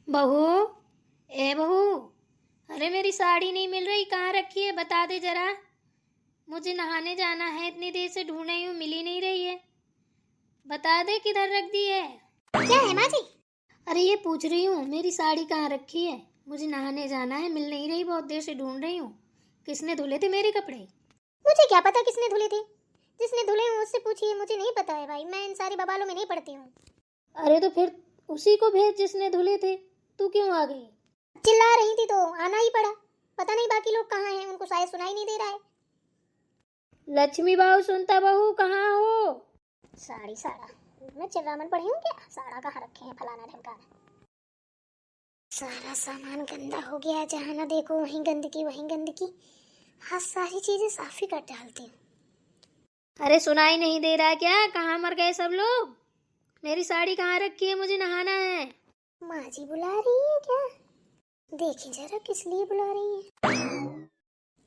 बहू, ए बहू, अरे मेरी साड़ी नहीं मिल रही, कहाँ रखी है बता दे जरा। मुझे नहाने जाना है, इतनी देर से ढूंढ रही हूँ, मिल ही नहीं रही है। बता दे किधर रख दी है। क्या है माँ जी? अरे ये पूछ रही हूँ मेरी साड़ी कहाँ रखी है, मुझे नहाने जाना है, मिल नहीं रही, बहुत देर से ढूंढ रही हूँ। किसने धुले थे मेरे कपड़े? मुझे क्या पता किसने धुले थे। जिसने धुले हूँ उससे पूछिए, मुझे नहीं पता है भाई, मैं इन सारे बवालों में नहीं पड़ती हूँ। अरे तो फिर उसी को भेज जिसने धुले थे, तू क्यों आ गई? चिल्ला रही थी तो आना ही पड़ा। पता नहीं बाकी लोग कहाँ हैं, उनको शायद सुनाई नहीं दे रहा है। लक्ष्मी बहू, सुनता बहू, कहाँ हो? साड़ी साड़ा मैं चिल्लामन पड़ी हूँ क्या? साड़ा कहाँ रखे हैं फलाना ढमकाना। सारा सामान गंदा हो गया, जहाँ ना देखो वहीं गंदगी वहीं गंदगी। हाँ, सारी चीजें साफ ही कर डालती हूँ। अरे सुनाई नहीं दे रहा क्या? कहाँ मर गए सब लोग? मेरी साड़ी कहाँ रखी है, मुझे नहाना है। माँ जी बुला रही है क्या? देखी जरा किस लिए बुला रही है।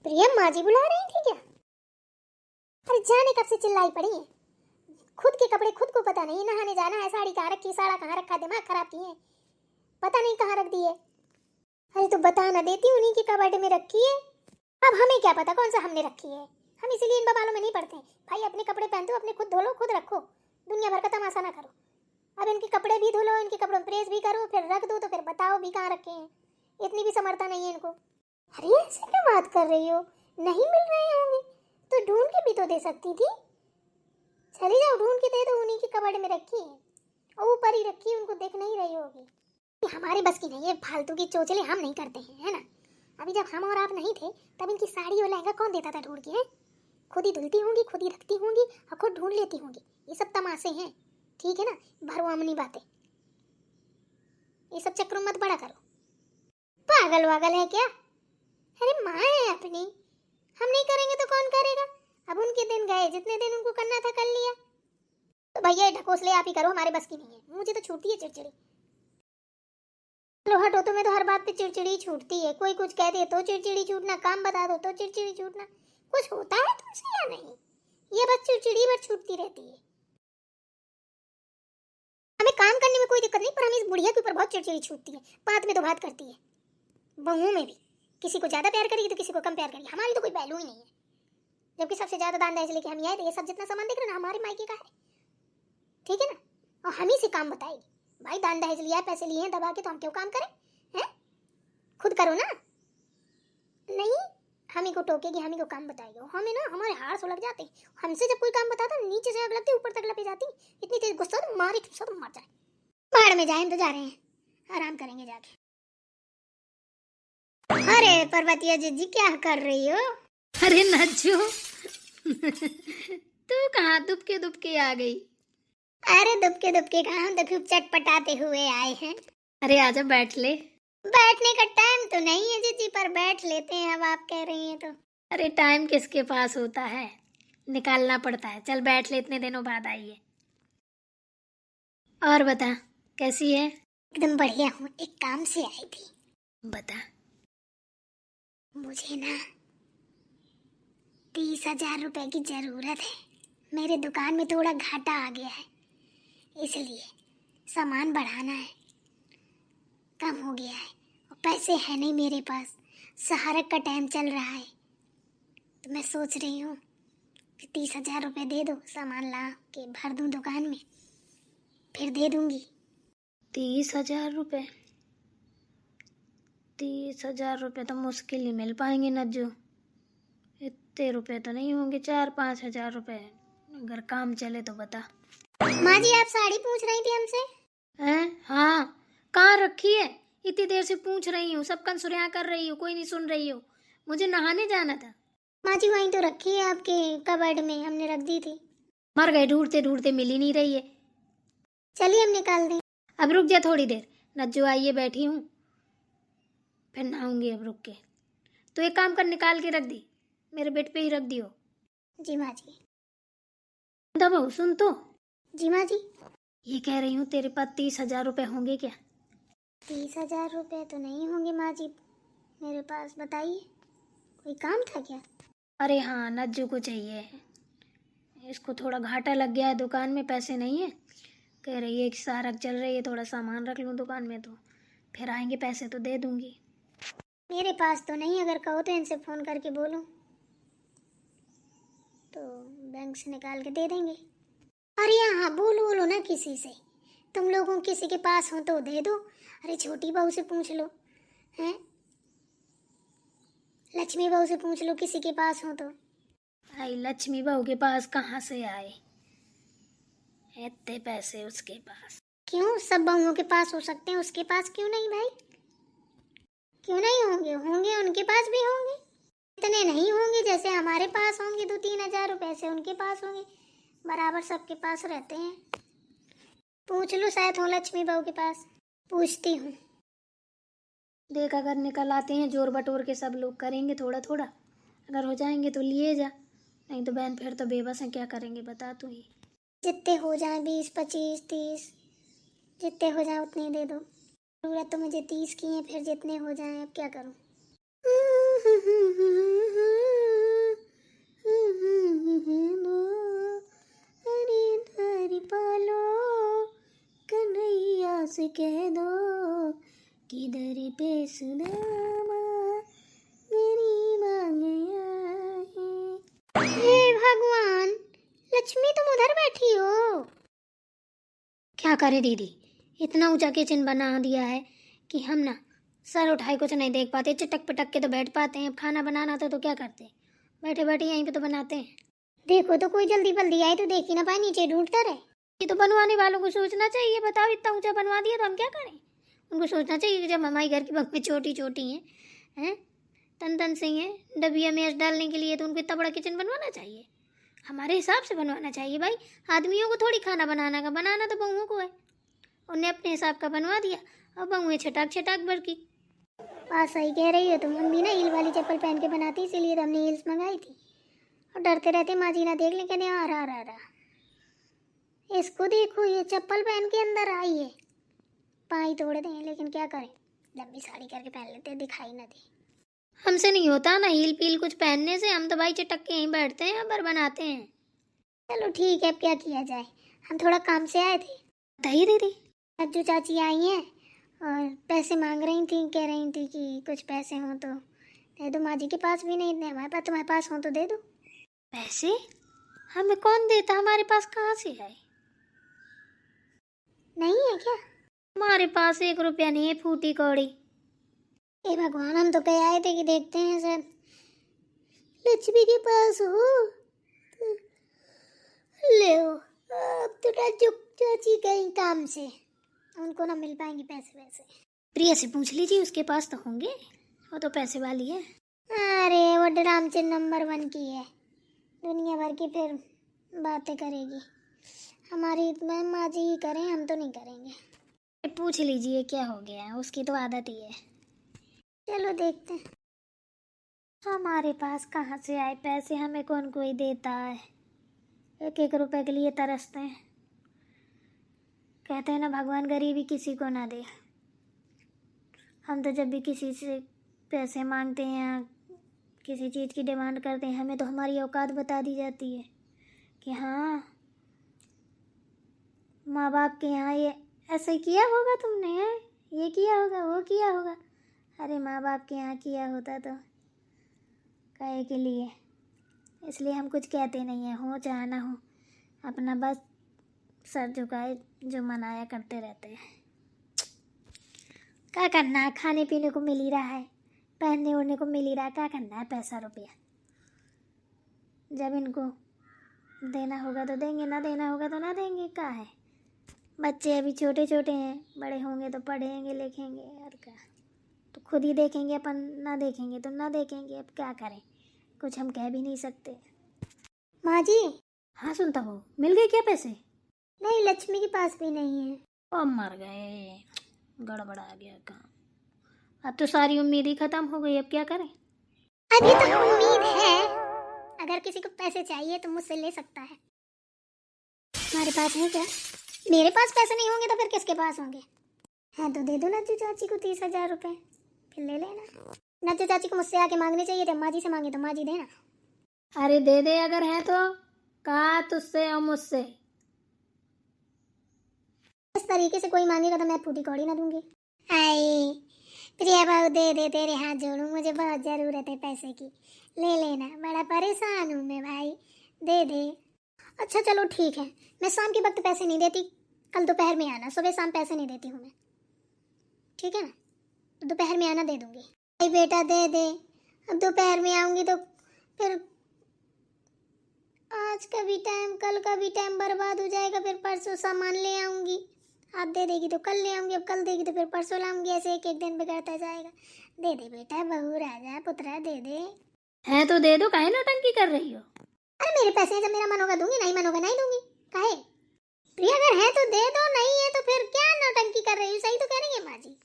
प्रिया, माँ जी बुला रही थी क्या? अरे जाने कब से चिल्लाई पड़ी है। खुद के कपड़े खुद को पता नहीं, नहाने जाना है, साड़ी कहाँ रखी, साड़ा कहाँ रखा, दिमाग खराब किए हैं, पता नहीं कहाँ रख दी है। अरे तो बता ना देती, उन्हीं के कबर्ड में रखी है। अब हमें क्या पता कौन सा हमने रखी है, हम इसीलिए इन बवालों में नहीं पड़ते भाई। अपने कपड़े पहनते हो अपने खुद धो लो, खुद रखो, दुनिया भर का तमाशा ना करो। अब इनके कपड़े भी धो लो, इनके कपड़ों प्रेस भी करो, फिर रख दो, तो फिर बताओ भी कहाँ रखे हैं। इतनी भी समर्था नहीं है इनको। अरे ऐसे क्या बात कर रही हो? नहीं मिल रहे होंगे तो ढूंढ के भी तो दे सकती थी। चली जाओ, ढूंढ के दे दो, उन्हीं के कबर्ड में रखी है और ऊपर ही रखी है, उनको देख नहीं रही होगी। हमारे बस की नहीं है फालतू की चोचले, हम नहीं करते हैं, है ना। अभी जब हम और आप नहीं थे तब इनकी साड़ी और लहंगा कौन देता था ढूंढ के? है खुद ही धुलती होंगी, खुद ही रखती होंगी और खुद ढूंढ लेती होंगी। ये सब तमाशे हैं, ठीक है ना, भरवामनी बातें। ये सब चक्रों मत बड़ा करो। पागल वागल है क्या? अरे माँ है अपनी, हम नहीं करेंगे तो कौन करेगा? अब उनके दिन गए, जितने दिन उनको करना था कर लिया। तो भैया ढकोसले आप ही करो, हमारे बस की नहीं है। मुझे तो छूटती है चिड़चिड़ी। लो हटो, तुम्हें तो हर बात पे चिड़चिड़ी छूटती है। कोई कुछ कह दे तो चिड़चिड़ी छूटना, काम बता दो तो चिड़चिड़ी छूटना। कुछ होता है तुमसे या नहीं? ये बस चिड़चिड़ी बस छूटती रहती है। हमें काम करने में कोई दिक्कत नहीं, पर हमें इस बुढ़िया के ऊपर बहुत चिड़चिड़ी छूटती है। बात में तो बात करती है, बहुओं में भी। किसी को ज्यादा प्यार करेगी तो किसी को कम प्यार करेगी, हमारी तो कोई वैल्यू ही नहीं है। जबकि सबसे ज्यादा दान दहेज लेके हम ही आए थे। ये सब जितना सामान देख रहे हो ना, हमारे मायके का है, ठीक है ना। और हम ही से काम बताएगी। भाई दान दहेज लिया है, पैसे लिए हैं दबा के, तो हम क्यों काम करें? हैं, खुद करो ना। नहीं, हम ही को टोकेगी, हम ही को काम बताएगी। हमें ना हमारे हार सो लग जाते हैं। हमसे जब कोई काम बताता नीचे से आग लगती, ऊपर तक लपे जाती। इतनी तेज गुस्सा तो मारे ठूसा तो मर जाए। बाहर में जाए, हम तो जा रहे हैं, आराम करेंगे जाके। अरे पर्वतिया जी क्या कर रही हो? अरे नज्जू, तू कहाँ दुबके दुबके आ गई? अरे दुबके दुबके कहाँ, हम तो खूब चटपटाते हुए आए हैं। अरे आजा बैठ ले। बैठने का टाइम तो नहीं है जीजी, पर बैठ लेते हैं, अब आप कह रही हैं तो। अरे टाइम किसके पास होता है, निकालना पड़ता है। चल बैठ ले, इतने दिनों बाद आई है। और बता, कैसी है? एकदम बढ़िया हूँ, एक काम से आई थी। बता। मुझे ना 30,000 रुपए की जरूरत है। मेरे दुकान में थोड़ा घाटा आ गया है, इसलिए सामान बढ़ाना है, कम हो गया है और पैसे है नहीं मेरे पास। सहारक का टाइम चल रहा है, तो मैं सोच रही हूँ कि 30,000 रुपए दे दो, सामान ला के भर दूँ दुकान में, फिर दे दूंगी। 30,000 रुपये? 30,000 रुपये तो मुश्किल ही मिल पाएंगे नज्जू। इतने रुपए तो नहीं होंगे, 4-5 हज़ार रुपये, अगर काम चले तो बता। माँ जी आप साड़ी पूछ रही थी हमसे? हैं? हाँ, कहाँ रखी है? इतनी देर से पूछ रही हूँ, सब कंसुरियाँ कर रही हो, कोई नहीं सुन रही हो। मुझे नहाने जाना था। माँ जी वहीं तो रखी है आपके कबर्ड में, हमने रख दी थी। मर गए, ढूंढते ढूंढते मिल ही नहीं रही है। चलिए हम निकाल दें। अब रुक जा थोड़ी देर, नज्जू आई है, बैठी हूँ, फिर नहाऊंगी अब रुक के। तो एक काम कर, निकाल के रख दी, मेरे बेड पे ही रख दियो। जी माँ जी। दबाओ, सुन तो। जी माँ जी। ये कह रही हूँ, तेरे पास 30,000 रुपये होंगे क्या? 30,000 रुपए तो नहीं होंगे माँ जी मेरे पास, बताइए कोई काम था क्या? अरे हाँ, नज्जू को चाहिए, इसको थोड़ा घाटा लग गया है, दुकान में पैसे नहीं है। कह रही है कि सारक चल रही है, थोड़ा सामान रख लूँ दुकान में, तो फिर आएंगे पैसे तो दे दूंगी। मेरे पास तो नहीं, अगर कहो तो इनसे फ़ोन करके बोलो तो बैंक से निकाल के दे देंगे। अरे हाँ, बोलो बोलो ना किसी से, तुम लोगों किसी के पास हो तो दे दो। अरे छोटी बहू से पूछ लो, हैं, लक्ष्मी बहू से पूछ लो किसी के पास हो तो। भाई लक्ष्मी बहू के पास कहाँ से आए इतने पैसे उसके पास? क्यों, सब बहुओं के पास हो सकते हैं, उसके पास क्यों नहीं भाई? क्यों नहीं होंगे? होंगे, उनके पास भी होंगे। इतने नहीं होंगे जैसे हमारे पास होंगे, 2-3 हज़ार रुपए से उनके पास होंगे, बराबर सबके पास रहते हैं। पूछ लो, शायद हो लक्ष्मी बहू के पास। पूछती हूँ। देख अगर निकल आते हैं जोर बटोर के सब लोग करेंगे थोड़ा थोड़ा, अगर हो जाएंगे तो लिए जा, नहीं तो बहन फिर तो बेबस हैं, क्या करेंगे बता तू ही। जितने हो जाए, 20, 25, 30, जितने हो जाए उतने दे दो। जरूरत तो मुझे 30 की है, फिर जितने हो जाए, अब क्या करूँ। अरे धरी पालो, कन्हैया से कह दो किधर पे सुदामा मेरी मांग है। हे भगवान, लक्ष्मी तुम उधर बैठी हो? क्या करे दीदी, इतना ऊंचा किचन बना दिया है कि हम ना सर उठाए कुछ नहीं देख पाते, चटक पटक के तो बैठ पाते हैं। अब खाना बनाना था तो क्या करते, बैठे बैठे यहीं पे तो बनाते हैं। देखो तो कोई जल्दी बल्दी आए तो देख ही ना पाए, नीचे ढूंढता रहे। ये तो बनवाने वालों को सोचना चाहिए। बताओ इतना ऊंचा बनवा दिया तो हम क्या करें? उनको सोचना चाहिए कि जब हमारे घर की बग्घे छोटी छोटी हैं, तन तन से हैं डबिया में डालने के लिए, तो उनको इतना बड़ा किचन बनवाना चाहिए। हमारे हिसाब से बनवाना चाहिए भाई। आदमियों को थोड़ी खाना बनाना का, बनाना तो बहुओं को है। उन्हें अपने हिसाब का बनवा दिया और बहुएं छटाक छटाक भर की। बात सही कह रही हो तुम। हम भी ना हील वाली चप्पल पहन के बनाती, इसीलिए तो हमने हील्स मंगाई थी। और डरते रहते माँ जी ना देख लें, कहने आ रहा इसको देखो, ये चप्पल पहन के अंदर आई है। पाई तोड़ दें, लेकिन क्या करें, लंबी साड़ी करके पहन लेते हैं, दिखाई ना दे। हमसे नहीं होता ना हील पील कुछ पहनने से, हम तो भाई चटक के यहीं बैठते हैं और बनाते हैं। चलो ठीक है, अब क्या किया जाए, हम थोड़ा काम से आए थे। बताइए दीदी। अज्जू चाची आई हैं और पैसे मांग रही थी, कह रही थी कि कुछ पैसे हों तो दे दो। माँ जी के पास भी नहीं, इतने हमारे पास, तुम्हारे पास हों तो दे दो। पैसे हमें कौन देता, हमारे पास कहाँ से आए? नहीं है क्या? हमारे पास 1 रुपया नहीं है, फूटी कौड़ी। हे भगवान, हम तो कह आए थे कि देखते हैं सर लक्ष्मी के पास हो तो ले हो। अब तो अज्जू चाची कहीं काम से, उनको ना मिल पाएंगे पैसे वैसे। प्रिया से पूछ लीजिए, उसके पास तो होंगे, वो तो पैसे वाली है। अरे वो ड्रामचिन नंबर 1 की है, दुनिया भर की फिर बातें करेगी। हमारी माँ जी ही करें, हम तो नहीं करेंगे। पूछ लीजिए क्या हो गया, उसकी तो आदत ही है। चलो देखते हैं। हमारे पास कहाँ से आए पैसे, हमें कौन कोई देता है। 1-1 रुपए के लिए तरसते हैं। कहते हैं ना भगवान गरीबी किसी को ना दे। हम तो जब भी किसी से पैसे मांगते हैं या किसी चीज़ की डिमांड करते हैं, हमें तो हमारी औकात बता दी जाती है कि हाँ माँ बाप के यहाँ ये ऐसे किया होगा तुमने, है ये किया होगा, वो किया होगा। अरे माँ बाप के यहाँ किया होता तो कहे के लिए, इसलिए हम कुछ कहते नहीं हैं, हो चाहे ना हो, अपना बस सर झुकाए जो मनाया करते रहते हैं। क्या करना है, खाने पीने को मिल ही रहा है, पहनने ओढ़ने को मिल ही रहा है, क्या करना है पैसा रुपया। जब इनको देना होगा तो देंगे, ना देना होगा तो ना देंगे। क्या है, बच्चे अभी छोटे छोटे हैं, बड़े होंगे तो पढ़ेंगे लिखेंगे, और क्या तो खुद ही देखेंगे, अपन ना देखेंगे तो ना देखेंगे। अब क्या करें, कुछ हम कह भी नहीं सकते। माँ जी। हाँ सुनता हो, मिल गए क्या पैसे? नहीं, लक्ष्मी के पास भी नहीं है। ओ मर गए, गड़बड़ा गया काम। अब तो सारी उम्मीद ही खत्म हो गई, अब क्या करें। अभी तो उम्मीद है, अगर किसी को पैसे चाहिए तो मुझसे ले सकता है। तुम्हारे पास है क्या? मेरे पास पैसे नहीं होंगे तो फिर किसके पास होंगे? हाँ तो दे दो नज्जू चाची को 30,000 रुपए, फिर ले लेना। नज्जू चाची को मुझसे आके मांगने चाहिए थे, माँ जी से मांगे तो माँ जी देना। अरे दे दे अगर है तो, कहा तुझसे और मुझसे। इस तरीके से कोई मांगेगा तो मैं फूटी कौड़ी ना दूंगी। हाय बहू दे दे, तेरे हाथ जोड़ूं, मुझे बहुत ज़रूरत है पैसे की, ले लेना, बड़ा परेशान हूँ मैं भाई, दे दे। अच्छा चलो ठीक है, मैं शाम के वक्त पैसे नहीं देती, कल दोपहर में आना, सुबह शाम पैसे नहीं देती हूँ मैं, ठीक है ना? दोपहर में आना, दे दूँगी। भाई बेटा दे दे, अब दोपहर में आऊँगी तो फिर आज का भी टाइम, कल का भी टाइम बर्बाद हो जाएगा, फिर परसों सामान ले आऊँगी। आप दे देगी तो कल ले आऊँगी, अब कल देगी तो फिर परसों लाऊंगी, ऐसे एक एक दिन बिगड़ता जाएगा। दे दे बेटा, बहू राजा पुत्रा, दे दे। है तो दे दो, काहे नौटंकी कर रही हो? अरे मेरे पैसे हैं, जब मेरा मन होगा दूंगी, नहीं मन होगा नहीं दूंगी, काहे? प्रिया अगर है तो दे दो, नहीं है तो फिर क्या नौटंकी कर रही हूँ? सही तो कह रही है माँ जी,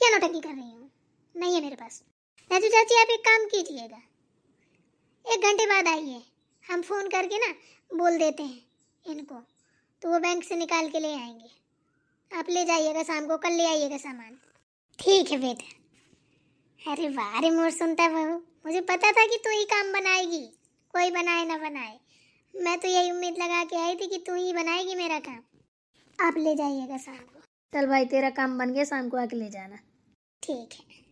क्या नौटंकी कर रही हूँ? नहीं है मेरे पास। राजू चाची आप एक काम कीजिएगा, 1 घंटे बाद आइए, हम फ़ोन करके ना बोल देते हैं इनको, तो वो बैंक से निकाल के ले आएंगे। आप ले जाइएगा शाम को, कल ले आइएगा सामान। ठीक है बेटा। अरे वाह रे मोर सुनता बहू, मुझे पता था कि तू ही काम बनाएगी, कोई बनाए ना बनाए, मैं तो यही उम्मीद लगा के आई थी कि तू ही बनाएगी मेरा काम। आप ले जाइएगा शाम को। चल भाई, तेरा काम बन गया, शाम को आके ले जाना। ठीक है।